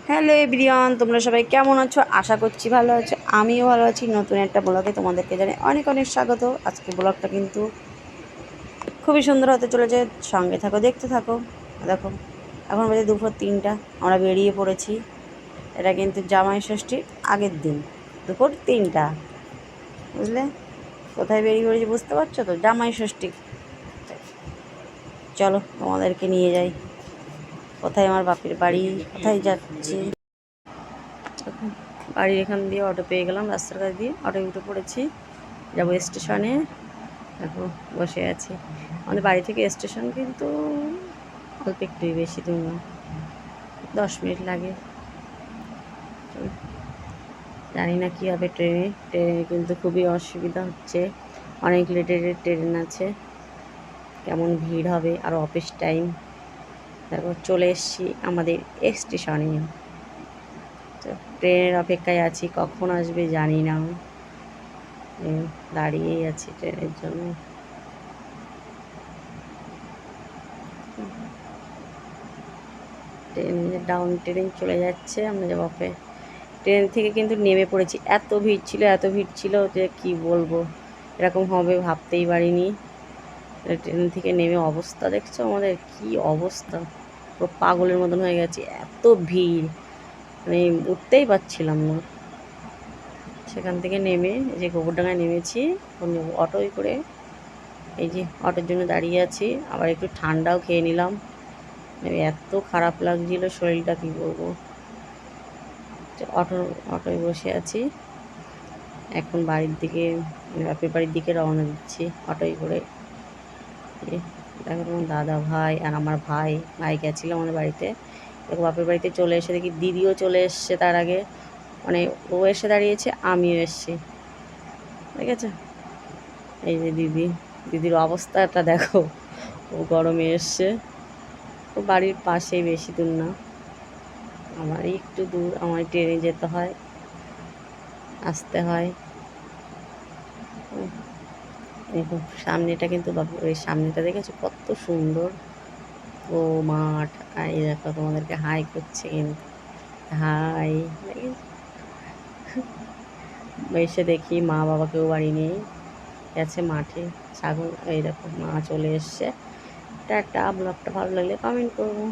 Hello everyone, তোমরা সবাই কেমন আছো? আশা করছি ভালো আছো। আমিও ভালো আছি। নতুন একটা ব্লগে তোমাদেরকে জানাই অনেক অনেক স্বাগত। আজকে ব্লগটা কিন্তু খুবই সুন্দর হতে চলেছে। সঙ্গে থাকো, দেখতে থাকো। দেখো, এখন বাজে দুপুর 3টা, আমরা বেরিয়ে পড়েছি। এটা কিন্তু জামাই ষষ্ঠীর আগের দিন, দুপুর 3টা, বুঝলে? কোথায় বেরিয়ে পড়েছি বুঝতে পারছো তো? জামাই ষষ্ঠী। চলো তোমাদেরকে নিয়ে যাই। কোথায় আমার বাপের বাড়ি, কোথায় যাচ্ছি। বাড়ির এখান দিয়ে অটো পেয়ে গেলাম, রাস্তার কাছ দিয়ে অটোয় উঠে পড়েছি, যাবো স্টেশনে। দেখো বসে আছি। আমাদের বাড়ি থেকে স্টেশন কিন্তু অল্প একটুই, বেশি দূর না, 10 মিনিট লাগে। জানি না কী হবে ট্রেনে। ট্রেনে কিন্তু খুবই অসুবিধা হচ্ছে, অনেক লেটের ট্রেন আছে, কেমন ভিড় হবে। আর অফিস টাইম। দেখো চলে এসছি আমাদের স্টেশনে। তো ট্রেনের অপেক্ষায় আছি, কখন আসবে জানি না। দাঁড়িয়েই আছি ট্রেনের জন্য। ট্রেন ডাউন ট্রেন চলে যাচ্ছে, আমরা যাবো আপে। ট্রেন থেকে কিন্তু নেমে পড়েছি, এত ভিড় ছিল, এত ভিড় ছিল যে কি বলবো, এরকম হবে ভাবতেই পারিনি। ট্রেন থেকে নেমে অবস্থা দেখছো আমাদের, কি অবস্থা, পুরো পাগলের মতন হয়ে গেছে, এত ভিড়, মানে উঠতেই পারছিলাম না। সেখান থেকে নেমে এই যে গোবরডাঙ্গায় নেমেছি, অটোয় করে। এই যে অটোর জন্য দাঁড়িয়ে আছি, আবার একটু ঠান্ডাও খেয়ে নিলাম। এত খারাপ লাগছিল শরীরটা, কী বলবো। অটোয় বসে আছি, এখন বাড়ির দিকে, বাপের বাড়ির দিকে রওনা দিচ্ছি অটোয় করে। দেখো তোমার দাদা ভাই আর আমার ভাই গেছিলো আমাদের বাড়িতে। দেখো বাপের বাড়িতে চলে এসে দেখি দিদিও চলে এসছে তার আগে, মানে ও এসে দাঁড়িয়েছে, আমিও এসছি, ঠিক আছে? এই যে দিদির অবস্থাটা দেখো, ও গরমে এসছে। ও বাড়ির পাশেই, বেশি দূর না, আমারই একটু দূর, আমার ট্রেনে যেতে হয়, আসতে হয়। দেখো সামনেটা কিন্তু বাপের বাড়ির সামনেটা দেখেছো কত সুন্দর, ও মাঠ। আর এই দেখো তোমাদেরকে হাই করছে কিন্তু, হাই। এসে দেখি মা বাবাকেও বাড়ি নেই, গেছে মাঠে ছাগল। এই দেখো মা চলে এসছে। টাটা। ব্লগটা ভালো লাগলে কমেন্ট করবো।